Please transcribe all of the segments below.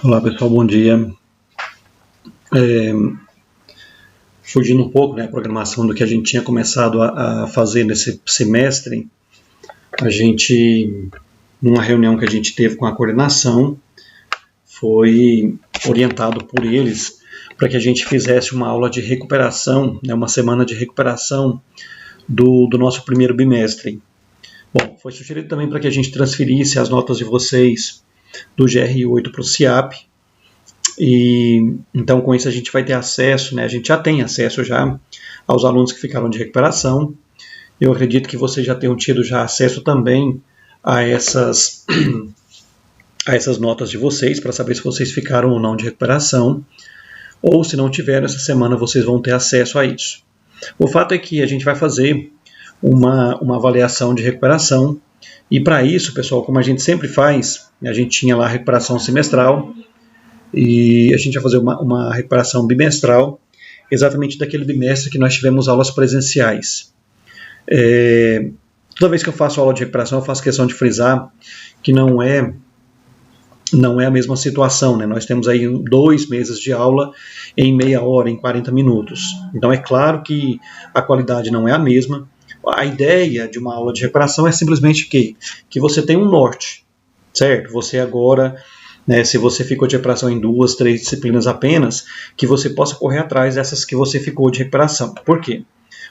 Olá pessoal, bom dia. É, Fugindo um pouco, né, a programação do que a gente tinha começado a fazer nesse semestre, a gente, numa reunião que a gente teve com a coordenação, foi orientado por eles para que a gente fizesse uma aula de recuperação, né, uma semana de recuperação do nosso primeiro bimestre. Bom, foi sugerido também para que a gente transferisse as notas de vocês do GR8 para o CIAP, e então com isso a gente vai ter acesso, né, a gente já tem acesso já aos alunos que ficaram de recuperação. Eu acredito que vocês já tenham tido já acesso também a essas notas de vocês, para saber se vocês ficaram ou não de recuperação, ou se não tiveram, essa semana vocês vão ter acesso a isso. O fato é que a gente vai fazer uma avaliação de recuperação, e para isso, pessoal, como a gente sempre faz, a gente tinha lá a recuperação semestral, e a gente vai fazer uma recuperação bimestral, exatamente daquele bimestre que nós tivemos aulas presenciais. Toda vez que eu faço aula de recuperação, eu faço questão de frisar que não é a mesma situação, né? Nós temos aí 2 meses de aula em meia hora, em 40 minutos. Então é claro que a qualidade não é a mesma. A ideia de uma aula de recuperação é simplesmente que você tem um norte, certo? Você agora, né, se você ficou de recuperação em 2, 3 disciplinas apenas, que você possa correr atrás dessas que você ficou de recuperação. Por quê?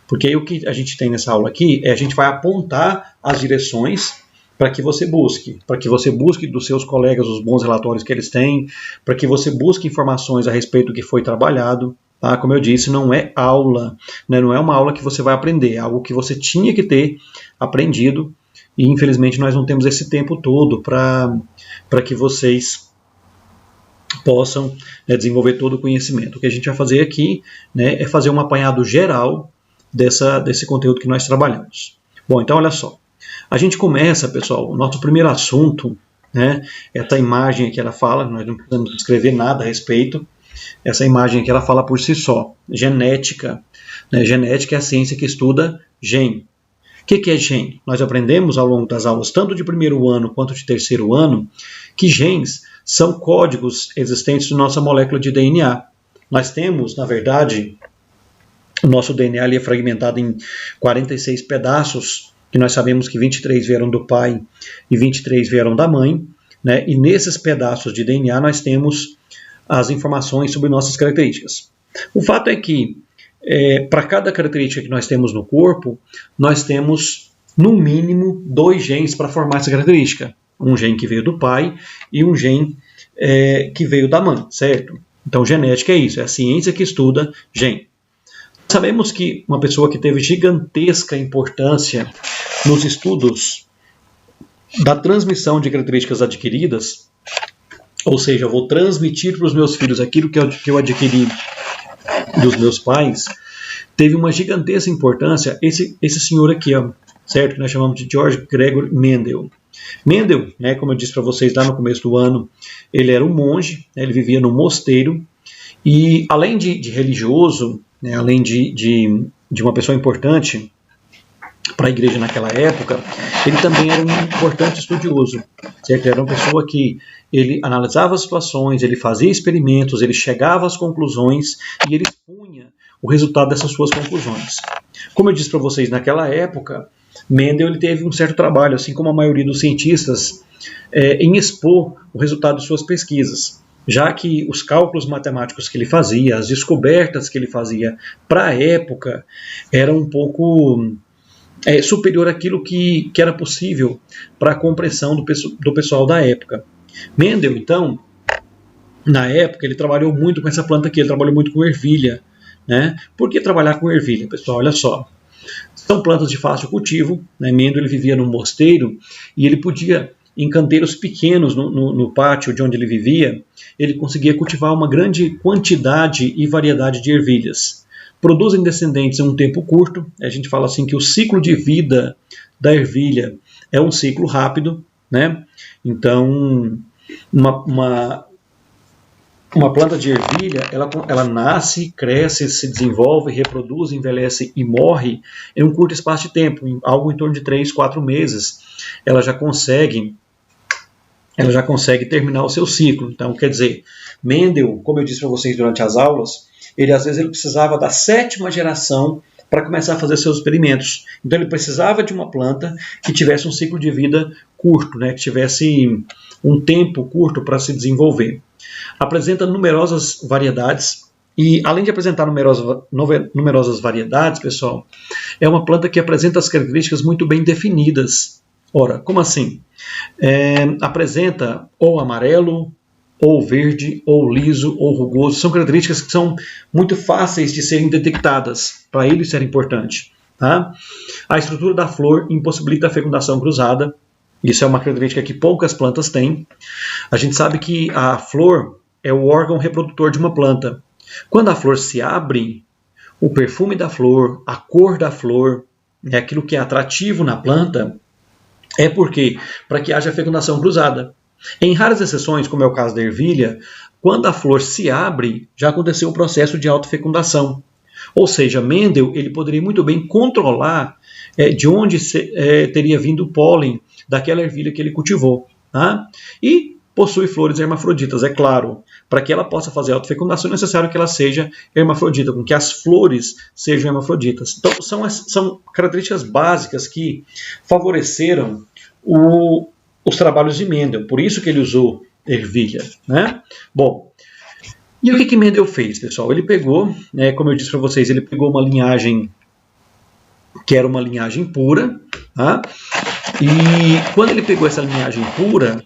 Porque aí o que a gente tem nessa aula aqui é a gente vai apontar as direções para que você busque dos seus colegas os bons relatórios que eles têm, para que você busque informações a respeito do que foi trabalhado. Tá? Como eu disse, não é aula, né? Não é uma aula que você vai aprender, é algo que você tinha que ter aprendido, e infelizmente nós não temos esse tempo todo para que vocês possam, né, desenvolver todo o conhecimento. O que a gente vai fazer aqui, né, é fazer um apanhado geral desse conteúdo que nós trabalhamos. Bom, então olha só. A gente começa, pessoal, o nosso primeiro assunto, né, essa imagem aqui ela fala, nós não precisamos escrever nada a respeito, essa imagem aqui ela fala por si só, genética. Né, genética é a ciência que estuda gene. O que é gene? Nós aprendemos ao longo das aulas, tanto de primeiro ano quanto de terceiro ano, que genes são códigos existentes na nossa molécula de DNA. Nós temos, na verdade, o nosso DNA ali é fragmentado em 46 pedaços, que nós sabemos que 23 vieram do pai e 23 vieram da mãe, né? E nesses pedaços de DNA nós temos as informações sobre nossas características. O fato é que, para cada característica que nós temos no corpo, nós temos, no mínimo, 2 genes para formar essa característica. Um gene que veio do pai e um gene que veio da mãe, certo? Então, genética é isso, é a ciência que estuda gene. Sabemos que uma pessoa que teve gigantesca importância nos estudos da transmissão de características adquiridas, ou seja, eu vou transmitir para os meus filhos aquilo que eu adquiri dos meus pais, teve uma gigantesca importância esse senhor aqui, ó, certo? Que nós chamamos de George Gregor Mendel. Mendel, né, como eu disse para vocês lá no começo do ano, ele era um monge, né, ele vivia num mosteiro, e além de religioso, né, além de uma pessoa importante para a igreja naquela época, ele também era um importante estudioso, certo? Ele era uma pessoa que ele analisava as situações, ele fazia experimentos, ele chegava às conclusões e ele expunha o resultado dessas suas conclusões. Como eu disse para vocês, naquela época, Mendel ele teve um certo trabalho, assim como a maioria dos cientistas, em expor o resultado de suas pesquisas, já que os cálculos matemáticos que ele fazia, as descobertas que ele fazia para a época, eram um pouco superior àquilo que era possível para a compreensão do pessoal da época. Mendel, então, na época, ele trabalhou muito com essa planta aqui, ele trabalhou muito com ervilha. Né? Por que trabalhar com ervilha, pessoal? Olha só. São plantas de fácil cultivo. Né? Mendel ele vivia num mosteiro e ele podia, em canteiros pequenos no pátio de onde ele vivia, ele conseguia cultivar uma grande quantidade e variedade de ervilhas. Produzem descendentes em um tempo curto. A gente fala assim que o ciclo de vida da ervilha é um ciclo rápido. Né? Então, uma planta de ervilha, ela nasce, cresce, se desenvolve, reproduz, envelhece e morre em um curto espaço de tempo, algo em torno de 3, 4 meses. Ela já consegue ela já consegue terminar o seu ciclo. Então, quer dizer, Mendel, como eu disse para vocês durante as aulas, às vezes ele precisava da 7ª geração para começar a fazer seus experimentos. Então ele precisava de uma planta que tivesse um ciclo de vida curto, né, que tivesse um tempo curto para se desenvolver. Apresenta numerosas variedades e, além de apresentar numerosas variedades, pessoal, é uma planta que apresenta as características muito bem definidas. Ora, como assim? Apresenta ou amarelo, ou verde, ou liso, ou rugoso. São características que são muito fáceis de serem detectadas. Para ele isso era importante. Tá? A estrutura da flor impossibilita a fecundação cruzada. Isso é uma característica que poucas plantas têm. A gente sabe que a flor é o órgão reprodutor de uma planta. Quando a flor se abre, o perfume da flor, a cor da flor, aquilo que é atrativo na planta, é porque para que haja fecundação cruzada. Em raras exceções, como é o caso da ervilha, quando a flor se abre, já aconteceu o processo de autofecundação. Ou seja, Mendel ele poderia muito bem controlar de onde teria vindo o pólen daquela ervilha que ele cultivou. Tá? E possui flores hermafroditas, é claro. Para que ela possa fazer autofecundação, é necessário que ela seja hermafrodita, com que as flores sejam hermafroditas. Então, são características básicas que favoreceram os trabalhos de Mendel, por isso que ele usou ervilha. Né? Bom, e o que Mendel fez, pessoal? Ele pegou, como eu disse para vocês, ele pegou uma linhagem que era uma linhagem pura, tá? E quando ele pegou essa linhagem pura,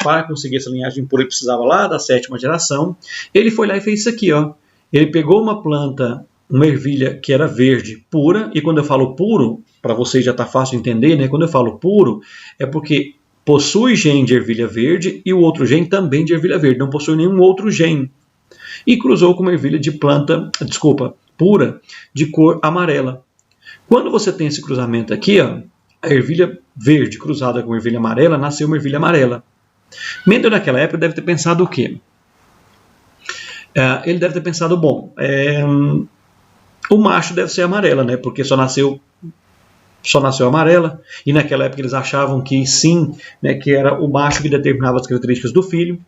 para conseguir essa linhagem pura ele precisava lá da 7ª geração, ele foi lá e fez isso aqui, ó. Ele pegou uma planta, uma ervilha que era verde, pura, e quando eu falo puro, para vocês já está fácil entender, né? Quando eu falo puro, é porque possui gene de ervilha verde e o outro gene também de ervilha verde, não possui nenhum outro gene. E cruzou com uma ervilha de planta, pura, de cor amarela. Quando você tem esse cruzamento aqui, ó, a ervilha verde cruzada com a ervilha amarela, nasceu uma ervilha amarela. Mendel naquela época deve ter pensado o quê? Ele deve ter pensado, bom, o macho deve ser amarela, né? Porque só nasceu amarela, e naquela época eles achavam que sim, né, que era o macho que determinava as características do filho.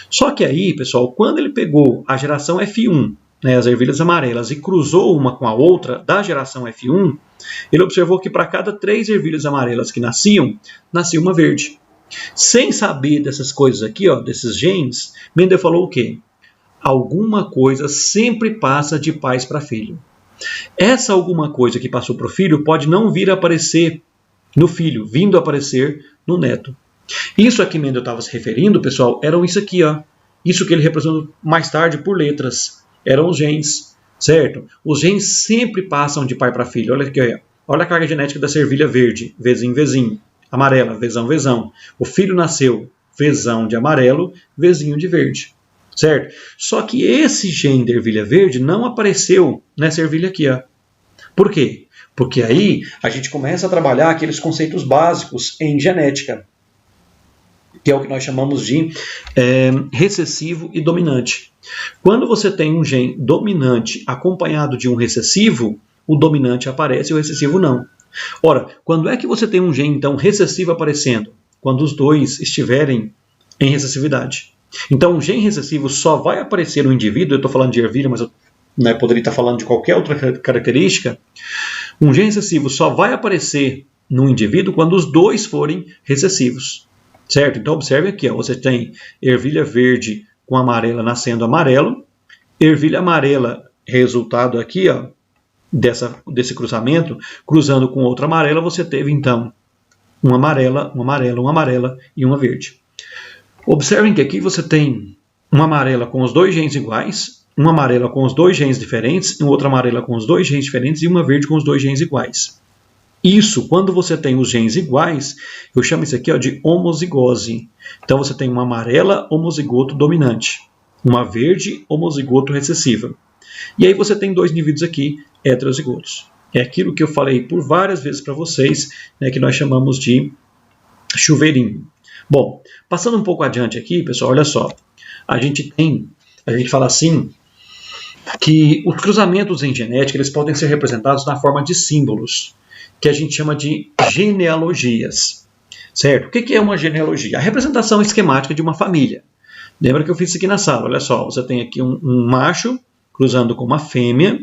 Só que aí, pessoal, quando ele pegou a geração F1, né, as ervilhas amarelas, e cruzou uma com a outra da geração F1, ele observou que para cada 3 ervilhas amarelas que nascia uma verde. Sem saber dessas coisas aqui, ó, desses genes, Mendel falou o quê? Alguma coisa sempre passa de pais para filho. Essa alguma coisa que passou para o filho pode não vir a aparecer no filho, vindo a aparecer no neto. Isso aqui Mendel estava se referindo, pessoal, eram isso aqui, ó. Isso que ele representou mais tarde por letras. Eram os genes, certo? Os genes sempre passam de pai para filho. Olha aqui, olha a carga genética dessa ervilha verde, vezinho, vezinho, amarela, vezão, vezão. O filho nasceu vezão de amarelo, vezinho de verde. Certo? Só que esse gene da ervilha verde não apareceu nessa ervilha aqui. Ó. Por quê? Porque aí a gente começa a trabalhar aqueles conceitos básicos em genética, que é o que nós chamamos de recessivo e dominante. Quando você tem um gene dominante acompanhado de um recessivo, o dominante aparece e o recessivo não. Ora, quando é que você tem um gene então recessivo aparecendo? Quando os dois estiverem em recessividade. Então, um gene recessivo só vai aparecer no indivíduo, eu estou falando de ervilha, mas eu poderia estar falando de qualquer outra característica. Um gene recessivo só vai aparecer no indivíduo quando os dois forem recessivos. Certo? Então, observe aqui, ó, você tem ervilha verde com amarela nascendo amarelo, ervilha amarela, resultado aqui, ó, desse cruzamento, cruzando com outra amarela, você teve então uma amarela, uma amarela, uma amarela e uma verde. Observem que aqui você tem uma amarela com os 2 genes iguais, uma amarela com os 2 genes diferentes, outra amarela com os 2 genes diferentes e uma verde com os 2 genes iguais. Isso, quando você tem os genes iguais, eu chamo isso aqui, ó, de homozigose. Então você tem uma amarela homozigoto dominante, uma verde homozigoto recessiva. E aí você tem 2 indivíduos aqui heterozigotos. É aquilo que eu falei por várias vezes para vocês, né, que nós chamamos de chuveirinho. Bom, passando um pouco adiante aqui, pessoal, olha só. A gente fala assim, que os cruzamentos em genética eles podem ser representados na forma de símbolos, que a gente chama de genealogias. certo? O que é uma genealogia? A representação esquemática de uma família. Lembra que eu fiz isso aqui na sala? Olha só, você tem aqui um macho cruzando com uma fêmea.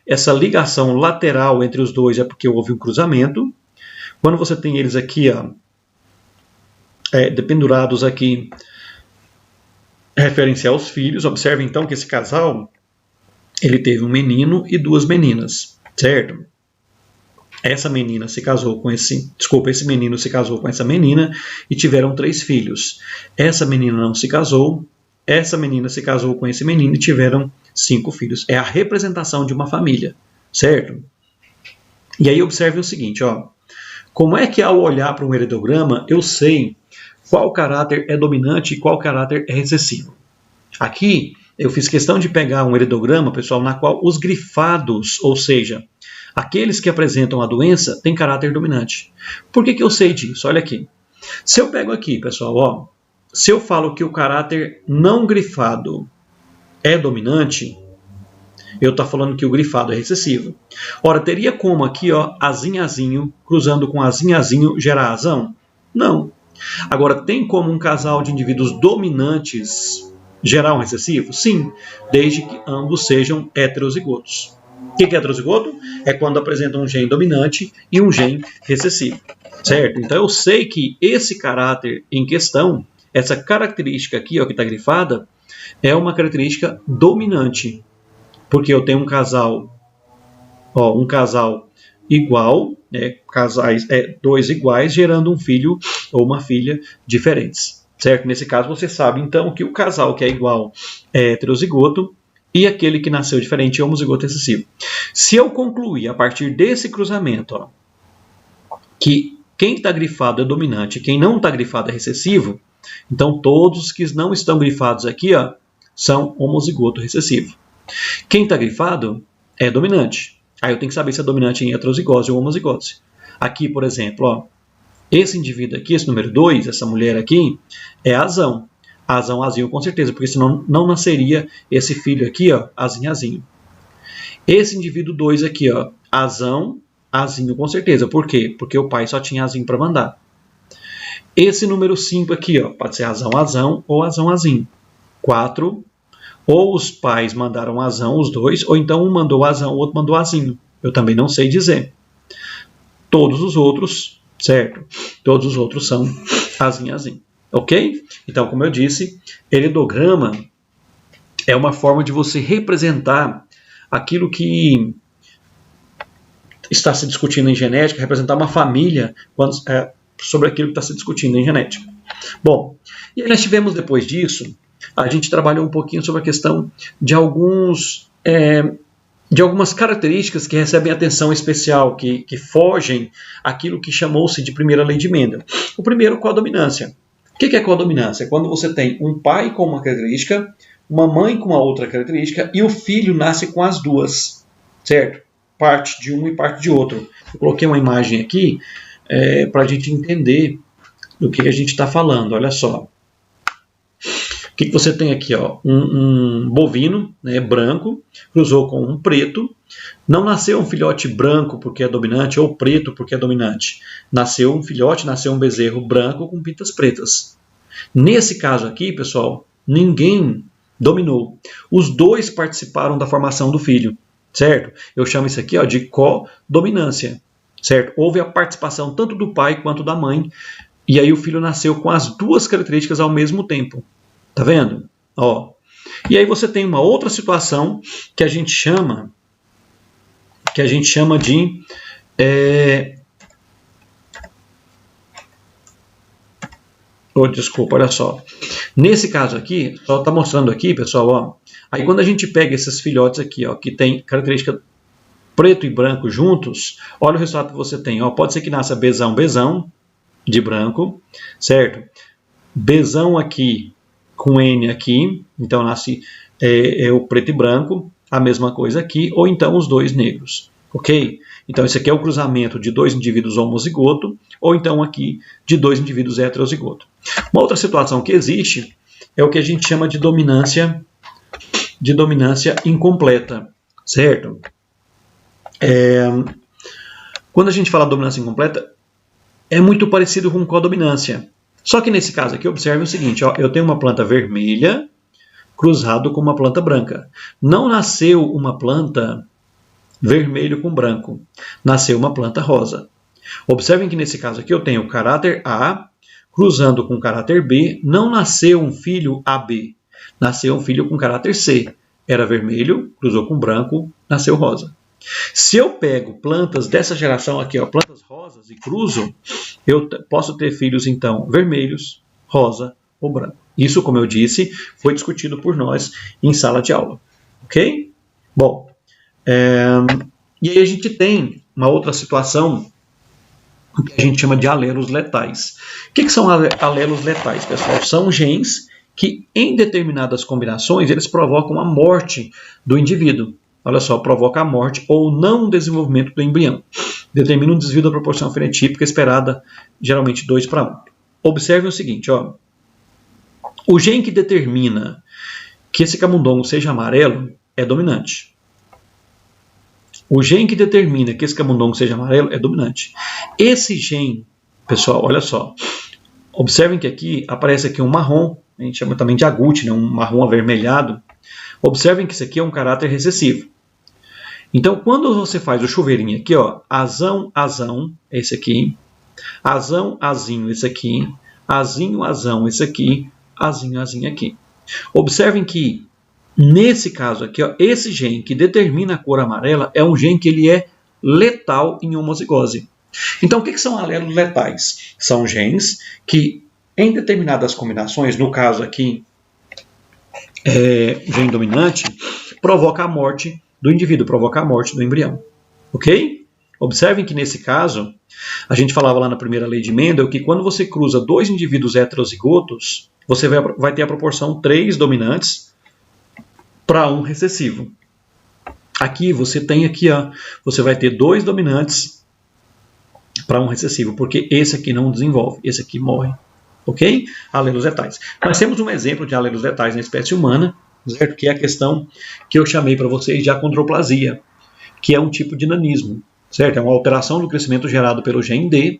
Essa ligação lateral entre os dois é porque houve um cruzamento. Quando você tem eles aqui, ó, dependurados aqui, referem-se aos filhos. Observe então que esse casal ele teve um menino e duas meninas, certo? Essa menina se casou com esse menino se casou com essa menina e tiveram 3 filhos. Essa menina não se casou, essa menina se casou com esse menino e tiveram 5 filhos. É a representação de uma família, certo? E aí observe o seguinte, ó. Como é que ao olhar para um heredograma eu sei qual caráter é dominante e qual caráter é recessivo? Aqui eu fiz questão de pegar um heredograma, pessoal, na qual os grifados, ou seja, aqueles que apresentam a doença, têm caráter dominante. Por que eu sei disso? Olha aqui. Se eu pego aqui, pessoal, ó, se eu falo que o caráter não grifado é dominante, eu estou falando que o grifado é recessivo. Ora, teria como aqui, ó, azinhazinho, cruzando com azinhazinho, gerar azão? Não. Agora, tem como um casal de indivíduos dominantes gerar um recessivo? Sim, desde que ambos sejam heterozigotos. O que é heterozigoto? É quando apresenta um gene dominante e um gene recessivo, certo? Então eu sei que esse caráter em questão, essa característica aqui, ó, que está grifada, é uma característica dominante, porque eu tenho um casal igual, né, dois iguais, gerando um filho ou uma filha diferentes, certo? Nesse caso você sabe então que o casal que é igual é heterozigoto, e aquele que nasceu diferente é homozigoto recessivo. Se eu concluir a partir desse cruzamento, ó, que quem está grifado é dominante e quem não está grifado é recessivo, então todos que não estão grifados aqui, ó, são homozigoto recessivo. Quem está grifado é dominante. Aí eu tenho que saber se é dominante em heterozigose ou homozigose. Aqui, por exemplo, ó, esse indivíduo aqui, esse número 2, essa mulher aqui, é azão. Azão, azinho, com certeza, porque senão não nasceria esse filho aqui, ó, azinho, azinho. Esse indivíduo 2 aqui, ó, azão, azinho, com certeza. Por quê? Porque o pai só tinha azinho para mandar. Esse número 5 aqui, ó, pode ser azão, azão ou azão, azinho. 4, ou os pais mandaram azão, os dois, ou então um mandou azão, o outro mandou azinho. Eu também não sei dizer. Todos os outros, certo? Todos os outros são azinho, azinho. Ok? Então, como eu disse, heredograma é uma forma de você representar aquilo que está se discutindo em genética, representar uma família sobre aquilo que está se discutindo em genética. Bom, e aí nós tivemos depois disso, a gente trabalhou um pouquinho sobre a questão de algumas características que recebem atenção especial, que fogem àquilo que chamou-se de primeira lei de Mendel. O primeiro, codominância. O que é codominância? É quando você tem um pai com uma característica, uma mãe com uma outra característica e o filho nasce com as duas, certo? Parte de um e parte de outro. Eu coloquei uma imagem aqui para a gente entender do que a gente está falando. Olha só. O que você tem aqui? Ó? Um bovino, né, branco, cruzou com um preto. Não nasceu um filhote branco porque é dominante ou preto porque é dominante. Nasceu um filhote, nasceu um bezerro branco com pintas pretas. Nesse caso aqui, pessoal, ninguém dominou. Os dois participaram da formação do filho, certo? Eu chamo isso aqui, ó, de codominância, certo? Houve a participação tanto do pai quanto da mãe, e aí o filho nasceu com as duas características ao mesmo tempo. Tá vendo? Ó. E aí você tem uma outra situação que a gente chama de desculpa, olha só. Nesse caso aqui, só está mostrando aqui, pessoal, ó. Aí quando a gente pega esses filhotes aqui, ó, que tem característica preto e branco juntos, olha o resultado que você tem. Ó. Pode ser que nasça bezão, bezão, de branco, certo? Bezão aqui com N aqui, então nasce o preto e branco, a mesma coisa aqui, ou então os dois negros, ok? Então esse aqui é o cruzamento de dois indivíduos homozigoto, ou então aqui de dois indivíduos heterozigoto. Uma outra situação que existe é o que a gente chama de dominância incompleta, certo? Quando a gente fala dominância incompleta, é muito parecido com codominância. Só que nesse caso aqui, observe o seguinte, ó, eu tenho uma planta vermelha cruzado com uma planta branca. Não nasceu uma planta vermelho com branco, nasceu uma planta rosa. Observem que nesse caso aqui eu tenho o caráter A cruzando com o caráter B, não nasceu um filho AB, nasceu um filho com caráter C. Era vermelho, cruzou com branco, nasceu rosa. Se eu pego plantas dessa geração aqui, ó, plantas rosas e cruzo, eu posso ter filhos então vermelhos, rosa ou branco. Isso, como eu disse, foi discutido por nós em sala de aula. Ok? Bom, e aí a gente tem uma outra situação que a gente chama de alelos letais. O que são alelos letais, pessoal? São genes que, em determinadas combinações, eles provocam a morte do indivíduo. Olha só, provoca a morte ou não desenvolvimento do embrião. Determina um desvio da proporção fenotípica esperada, geralmente 2:1. Observe o seguinte, ó. O gene que determina que esse camundongo seja amarelo é dominante. O gene que determina que esse camundongo seja amarelo é dominante. Esse gene, pessoal, olha só. Observem que aqui aparece aqui um marrom, a gente chama também de agouti, né? Um marrom avermelhado. Observem que isso aqui é um caráter recessivo. Então, quando você faz o chuveirinho aqui, ó, azão, azão, esse aqui, azão, azinho, esse aqui, azinho, azão, esse aqui, azinho, azinho aqui. Observem que, nesse caso aqui, ó, esse gene que determina a cor amarela é um gene que ele é letal em homozigose. Então, o que são alelos letais? São genes que, em determinadas combinações, no caso aqui, gene dominante, provoca a morte do indivíduo, provoca a morte do embrião. Ok? Observem que nesse caso, a gente falava lá na primeira lei de Mendel que quando você cruza dois indivíduos heterozigotos, você vai ter a proporção 3 dominantes para 1 recessivo. Aqui você tem aqui, ó, você vai ter 2 dominantes para 1 recessivo, porque esse aqui não desenvolve, esse aqui morre. Ok? Alelos letais. Nós temos um exemplo de alelos letais na espécie humana, certo? Que é a questão que eu chamei para vocês de acondroplasia, que é um tipo de nanismo, certo? É uma alteração do crescimento gerado pelo gene D.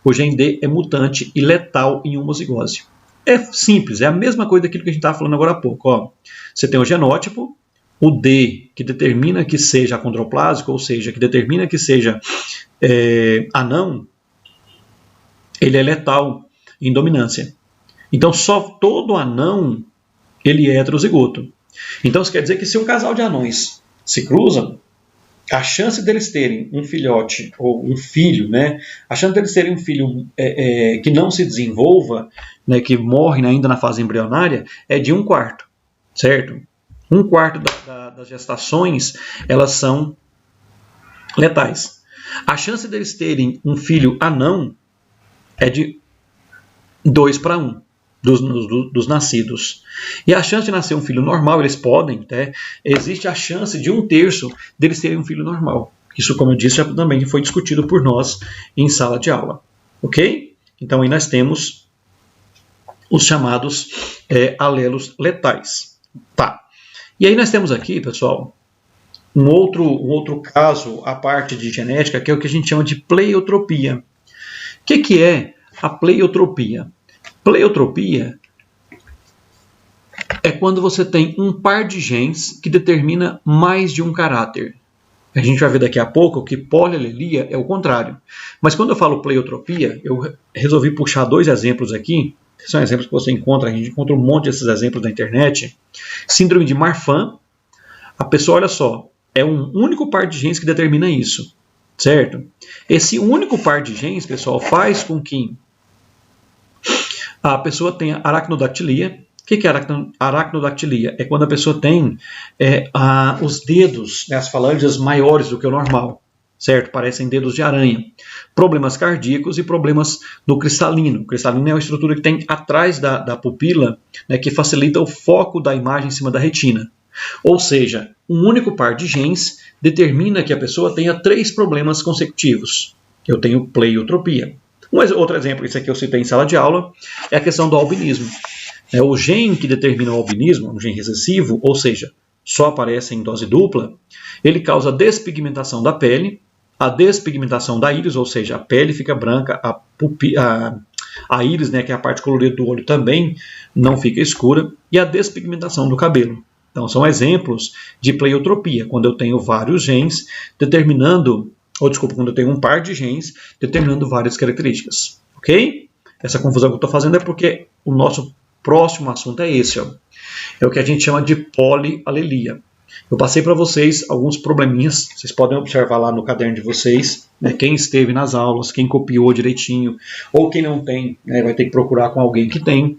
O gene D é mutante e letal em homozigose. É simples, é a mesma coisa daquilo que a gente estava falando agora há pouco. Ó. Você tem o genótipo, o D, que determina que seja acondroplásico, ou seja, que determina que seja anão, ele é letal em dominância. Então, só todo anão ele é heterozigoto. Então, isso quer dizer que se um casal de anões se cruzam, a chance deles terem um filhote ou um filho, né? A chance deles terem um filho que não se desenvolva, né, que morre ainda na fase embrionária, é de 1/4, certo? 1/4 das gestações, elas são letais. A chance deles terem um filho anão é de 2:1 dos nascidos. E a chance de nascer um filho normal, eles podem, né? Existe a chance de 1/3 deles terem um filho normal. Isso, como eu disse, já também foi discutido por nós em sala de aula. Ok? Então aí nós temos os chamados alelos letais. Tá. E aí nós temos aqui, pessoal, um outro caso, a parte de genética, que é o que a gente chama de pleiotropia. O que é a pleiotropia? Pleiotropia é quando você tem um par de genes que determina mais de um caráter. A gente vai ver daqui a pouco que polialelia é o contrário. Mas quando eu falo pleiotropia, eu resolvi puxar 2 exemplos aqui, que são exemplos que você encontra, a gente encontra um monte desses exemplos na internet. Síndrome de Marfan, a pessoa, olha só, é um único par de genes que determina isso, certo? Esse único par de genes, pessoal, faz com que a pessoa tem aracnodactilia. O que é aracnodactilia? É quando a pessoa tem os dedos, né, as falanges maiores do que o normal, certo? Parecem dedos de aranha. Problemas cardíacos e problemas no cristalino. O cristalino é uma estrutura que tem atrás da pupila, né, que facilita o foco da imagem em cima da retina. Ou seja, um único par de genes determina que a pessoa tenha 3 problemas consecutivos. Eu tenho pleiotropia. Outro exemplo, esse aqui eu citei em sala de aula, é a questão do albinismo. O gene que determina o albinismo, um gene recessivo, ou seja, só aparece em dose dupla, ele causa despigmentação da pele, a despigmentação da íris, ou seja, a pele fica branca, a íris, né, que é a parte colorida do olho, também não fica escura, e a despigmentação do cabelo. Então, são exemplos de pleiotropia, quando eu tenho vários genes determinando, quando eu tenho um par de genes determinando várias características. Ok? Essa confusão que eu estou fazendo é porque o nosso próximo assunto é esse, ó. É o que a gente chama de polialelia. Eu passei para vocês alguns probleminhas, vocês podem observar lá no caderno de vocês, né, quem esteve nas aulas, quem copiou direitinho, ou quem não tem, né, vai ter que procurar com alguém que tem.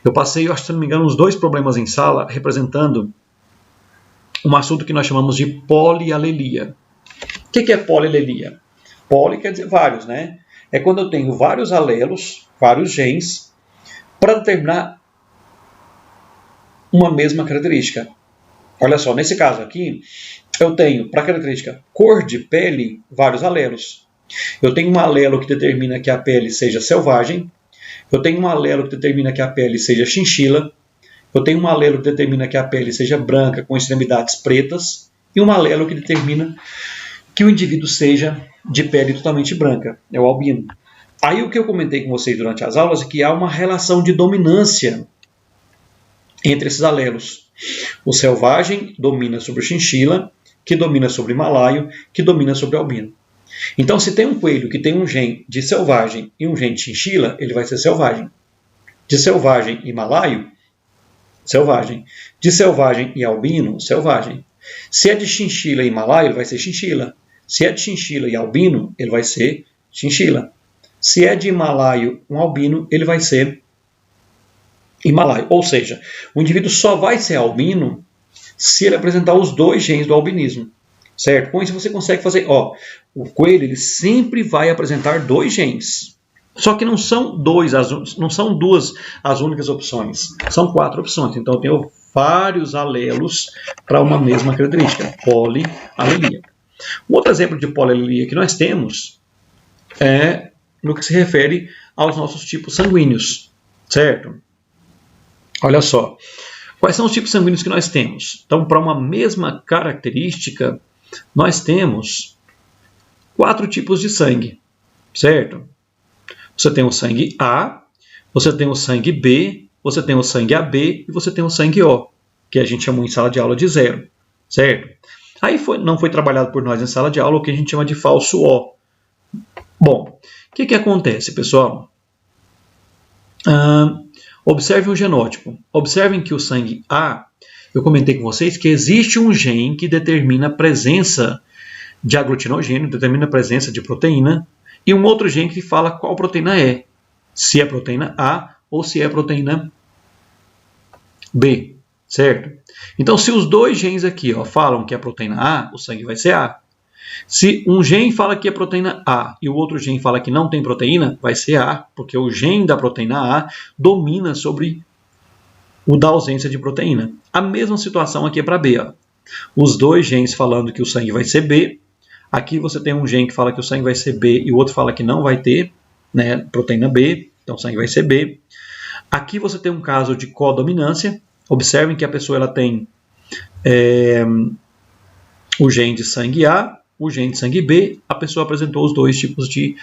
Eu passei, acho que se não me engano, uns 2 problemas em sala, representando um assunto que nós chamamos de polialelia. O que é polialelia? Poli quer dizer vários, né? É quando eu tenho vários alelos, vários genes, para determinar uma mesma característica. Olha só, nesse caso aqui, eu tenho, para a característica cor de pele, vários alelos. Eu tenho um alelo que determina que a pele seja selvagem. Eu tenho um alelo que determina que a pele seja chinchila. Eu tenho um alelo que determina que a pele seja branca, com extremidades pretas. E um alelo que determina que o indivíduo seja de pele totalmente branca. É o albino. Aí o que eu comentei com vocês durante as aulas é que há uma relação de dominância entre esses alelos. O selvagem domina sobre o chinchila, que domina sobre o himalaio, que domina sobre o albino. Então, se tem um coelho que tem um gene de selvagem e um gene de chinchila, ele vai ser selvagem. De selvagem e himalaio, selvagem. De selvagem e albino, selvagem. Se é de chinchila e himalaio, ele vai ser chinchila. Se é de chinchila e albino, ele vai ser chinchila. Se é de himalaio um albino, ele vai ser himalaio. Ou seja, o indivíduo só vai ser albino se ele apresentar os 2 genes do albinismo. Certo? Com isso você consegue fazer, ó, o coelho ele sempre vai apresentar 2 genes. Só que não são 2 as únicas opções. São 4 opções. Então eu tenho vários alelos para uma mesma característica, polialelia. Um outro exemplo de polialelia que nós temos é no que se refere aos nossos tipos sanguíneos. Certo? Olha só, quais são os tipos sanguíneos que nós temos? Então, para uma mesma característica, nós temos 4 tipos de sangue, certo? Você tem o sangue A, você tem o sangue B, você tem o sangue AB e você tem o sangue O, que a gente chamou em sala de aula de 0, certo? Aí não foi trabalhado por nós em sala de aula o que a gente chama de falso O. Bom, o que acontece, pessoal? Observe o genótipo. Observem que o sangue A, eu comentei com vocês que existe um gene que determina a presença de aglutinogênio, determina a presença de proteína, e um outro gene que fala qual proteína é. Se é proteína A ou se é proteína B, certo? Então, se os 2 genes aqui falam que é proteína A, o sangue vai ser A. Se um gene fala que é proteína A e o outro gene fala que não tem proteína, vai ser A, porque o gene da proteína A domina sobre o da ausência de proteína. A mesma situação aqui é para B. Os 2 genes falando que o sangue vai ser B. Aqui você tem um gene que fala que o sangue vai ser B e o outro fala que não vai ter, né, proteína B, então o sangue vai ser B. Aqui você tem um caso de codominância. Observem que a pessoa ela tem o gene de sangue A, o gene de sangue B, a pessoa apresentou os 2 tipos de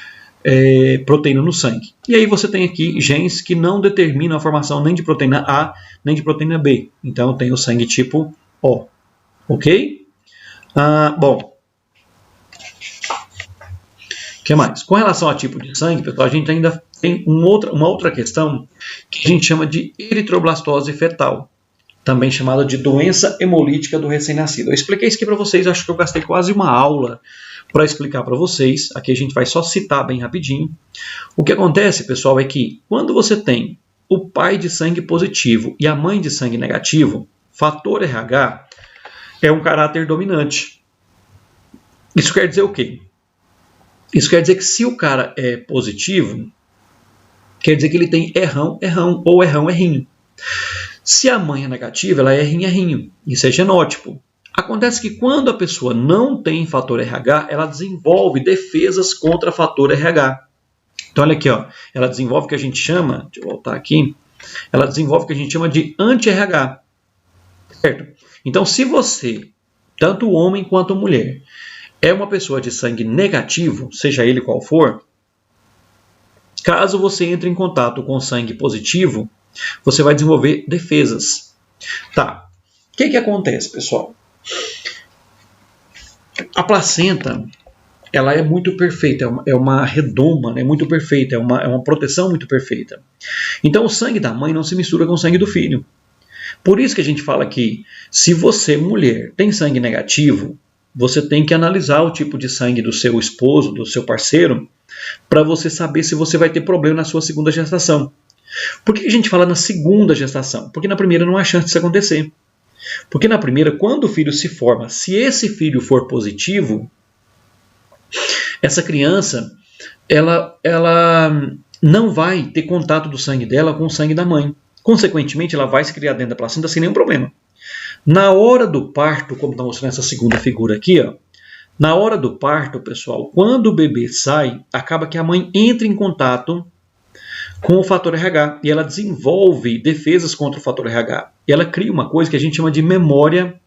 proteína no sangue. E aí você tem aqui genes que não determinam a formação nem de proteína A, nem de proteína B. Então tem o sangue tipo O. Ok? Bom, o que mais? Com relação a tipo de sangue, pessoal, a gente ainda tem uma outra questão que a gente chama de eritroblastose fetal, também chamada de doença hemolítica do recém-nascido. Eu expliquei isso aqui para vocês, acho que eu gastei quase uma aula para explicar para vocês. Aqui a gente vai só citar bem rapidinho. O que acontece, pessoal, é que quando você tem o pai de sangue positivo e a mãe de sangue negativo, fator RH é um caráter dominante. Isso quer dizer o quê? Isso quer dizer que se o cara é positivo, quer dizer que ele tem errão, errão, ou errão, errinho. Se a mãe é negativa, ela é errinho, errinho. Isso é genótipo. Acontece que quando a pessoa não tem fator RH, ela desenvolve defesas contra fator RH. Então, olha aqui, ela desenvolve o que a gente chama, deixa eu voltar aqui, ela desenvolve o que a gente chama de anti-RH. Certo? Então, se você, tanto homem quanto mulher, é uma pessoa de sangue negativo, seja ele qual for, caso você entre em contato com sangue positivo, você vai desenvolver defesas. Tá. O que acontece, pessoal? A placenta, ela é muito perfeita, é uma redoma, né, muito perfeita, é uma proteção muito perfeita. Então o sangue da mãe não se mistura com o sangue do filho. Por isso que a gente fala que se você, mulher, tem sangue negativo, você tem que analisar o tipo de sangue do seu esposo, do seu parceiro, para você saber se você vai ter problema na sua segunda gestação. Por que a gente fala na segunda gestação? Porque na primeira não há chance disso acontecer. Porque na primeira, quando o filho se forma, se esse filho for positivo, essa criança, ela não vai ter contato do sangue dela com o sangue da mãe. Consequentemente, ela vai se criar dentro da placenta sem nenhum problema. Na hora do parto, como está mostrando essa segunda figura aqui, ó, na hora do parto, pessoal, quando o bebê sai, acaba que a mãe entra em contato com o fator RH e ela desenvolve defesas contra o fator RH. E ela cria uma coisa que a gente chama de memória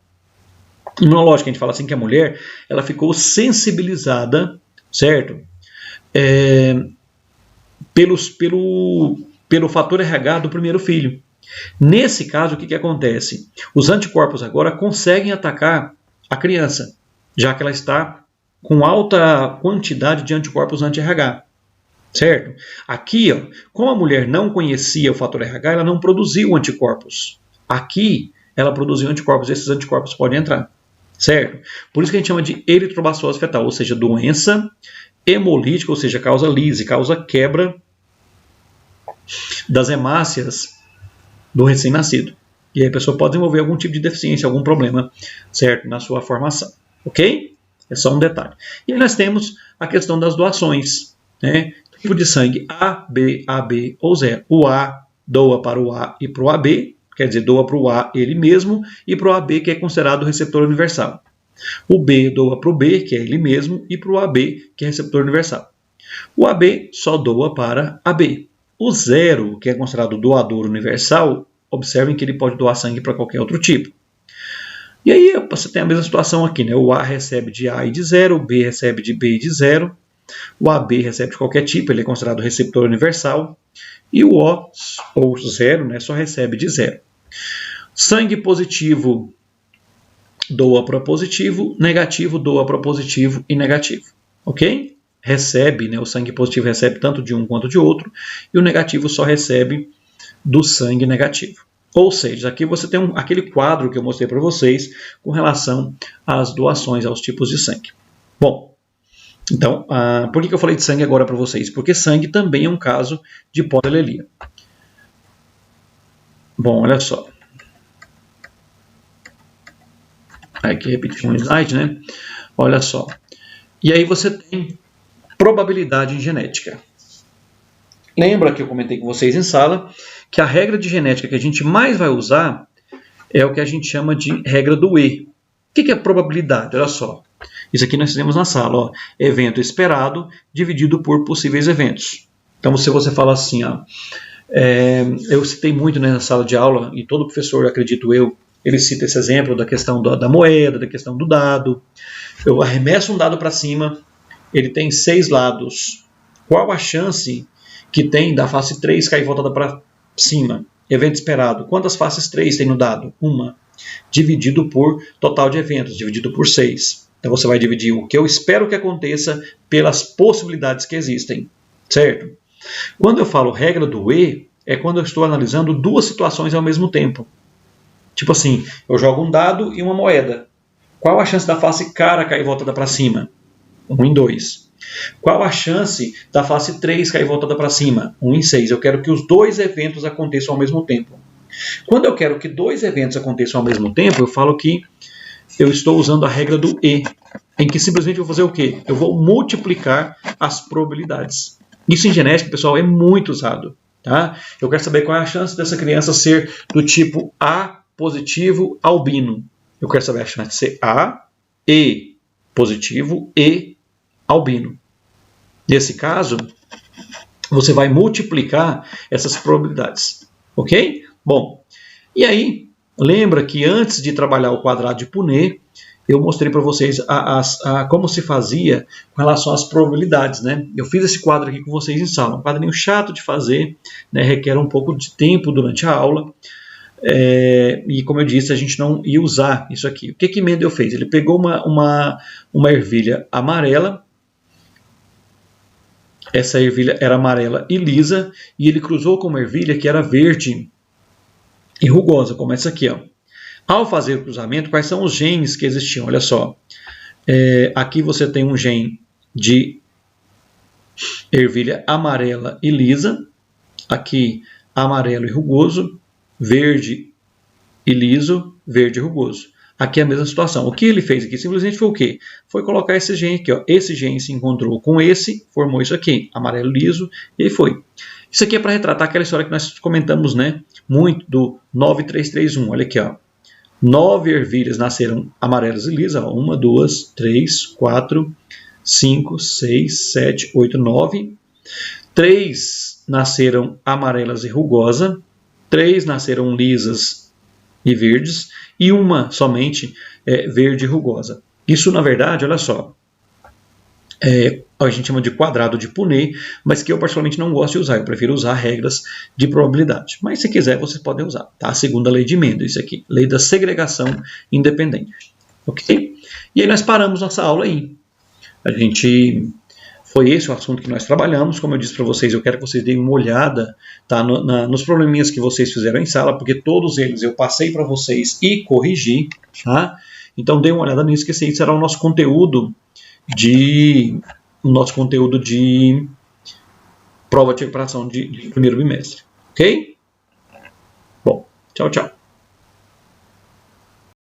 imunológica. A gente fala assim que a mulher ela ficou sensibilizada, certo? Pelo fator RH do primeiro filho. Nesse caso, o que acontece? Os anticorpos agora conseguem atacar a criança, já que ela está com alta quantidade de anticorpos anti-RH. Certo? Aqui, ó, como a mulher não conhecia o fator RH, ela não produziu anticorpos. Aqui, ela produziu anticorpos, esses anticorpos podem entrar. Certo? Por isso que a gente chama de eritrobacilose fetal, ou seja, doença hemolítica, ou seja, causa lise, causa quebra das hemácias do recém-nascido. E aí a pessoa pode desenvolver algum tipo de deficiência, algum problema, certo, na sua formação. Ok? É só um detalhe. E aí nós temos a questão das doações, né? Tipo de sangue A, B ou 0. O A doa para o A e para o AB, quer dizer, doa para o A ele mesmo, e para o AB, que é considerado o receptor universal. O B doa para o B, que é ele mesmo, e para o AB, que é receptor universal. O AB só doa para AB. O 0, que é considerado doador universal, observem que ele pode doar sangue para qualquer outro tipo. E aí você tem a mesma situação aqui, né? O A recebe de A e de 0, o B recebe de B e de 0, o AB recebe de qualquer tipo, ele é considerado receptor universal, e o O, ou 0, né, só recebe de 0. Sangue positivo doa para positivo, negativo doa para positivo e negativo. Ok? Recebe, né, o sangue positivo recebe tanto de um quanto de outro, e o negativo só recebe do sangue negativo. Ou seja, aqui você tem aquele quadro que eu mostrei para vocês com relação às doações, aos tipos de sangue. Bom, então, por que eu falei de sangue agora para vocês? Porque sangue também é um caso de polialelia. Bom, olha só. Aqui repetir um slide, né? Olha só. E aí você tem probabilidade em genética. Lembra que eu comentei com vocês em sala que a regra de genética que a gente mais vai usar é o que a gente chama de regra do E. O que é probabilidade? Olha só. Isso aqui nós fizemos na sala. Ó. Evento esperado dividido por possíveis eventos. Então, se você fala assim, ó, eu citei muito, né, na sala de aula, e todo professor, acredito eu, ele cita esse exemplo da questão da moeda, da questão do dado. Eu arremesso um dado para cima, ele tem 6 lados. Qual a chance que tem da face 3 cair voltada para cima? Evento esperado. Quantas faces 3 tem no dado? 1. Dividido por total de eventos, dividido por 6. Então você vai dividir o que eu espero que aconteça pelas possibilidades que existem. Certo? Quando eu falo regra do E, é quando eu estou analisando 2 situações ao mesmo tempo. Tipo assim, eu jogo um dado e uma moeda. Qual a chance da face cara cair voltada para cima? 1 em 2. Qual a chance da face 3 cair voltada para cima? 1 em 6. Eu quero que os 2 eventos aconteçam ao mesmo tempo. Quando eu quero que 2 eventos aconteçam ao mesmo tempo, eu falo que eu estou usando a regra do E, em que simplesmente eu vou fazer o quê? Eu vou multiplicar as probabilidades. Isso em genética, pessoal, é muito usado. Tá? Eu quero saber qual é a chance dessa criança ser do tipo A positivo albino. Eu quero saber a chance de ser A, E positivo, E albino. Nesse caso, você vai multiplicar essas probabilidades. Ok? Bom, e aí, lembra que antes de trabalhar o quadrado de Punnett, eu mostrei para vocês como se fazia com relação às probabilidades, né? Eu fiz esse quadro aqui com vocês em sala, um quadrinho chato de fazer, né? Requer um pouco de tempo durante a aula, e como eu disse, a gente não ia usar isso aqui. O que Mendel fez? Ele pegou uma ervilha amarela, essa ervilha era amarela e lisa, e ele cruzou com uma ervilha que era verde e rugosa, como essa aqui, ó. Ao fazer o cruzamento, quais são os genes que existiam? Olha só, aqui você tem um gene de ervilha amarela e lisa, aqui amarelo e rugoso, verde e liso, verde e rugoso. Aqui é a mesma situação. O que ele fez aqui simplesmente foi o quê? Foi colocar esse gene aqui, ó. Esse gene se encontrou com esse, formou isso aqui, amarelo liso, e foi. Isso aqui é para retratar aquela história que nós comentamos, né, muito, do 9331. Olha aqui, ó. 9 ervilhas nasceram amarelas e lisas. 1, 2, 3, 4, 5, 6, 7, 8, 9. 3 nasceram amarelas e rugosas. 3 nasceram lisas e verdes. E uma somente verde e rugosa. Isso, na verdade, olha só, a gente chama de quadrado de Punnett, mas que eu particularmente não gosto de usar. Eu prefiro usar regras de probabilidade. Mas se quiser, vocês podem usar. Tá? A segunda lei de Mendel, isso aqui. Lei da segregação independente. Ok? E aí nós paramos nossa aula aí. Foi esse o assunto que nós trabalhamos. Como eu disse para vocês, eu quero que vocês deem uma olhada, tá, nos probleminhas que vocês fizeram em sala, porque todos eles eu passei para vocês e corrigi. Tá? Então dê uma olhada nisso, que esse será o nosso conteúdo de prova de recuperação de primeiro bimestre. Ok? Bom, tchau, tchau.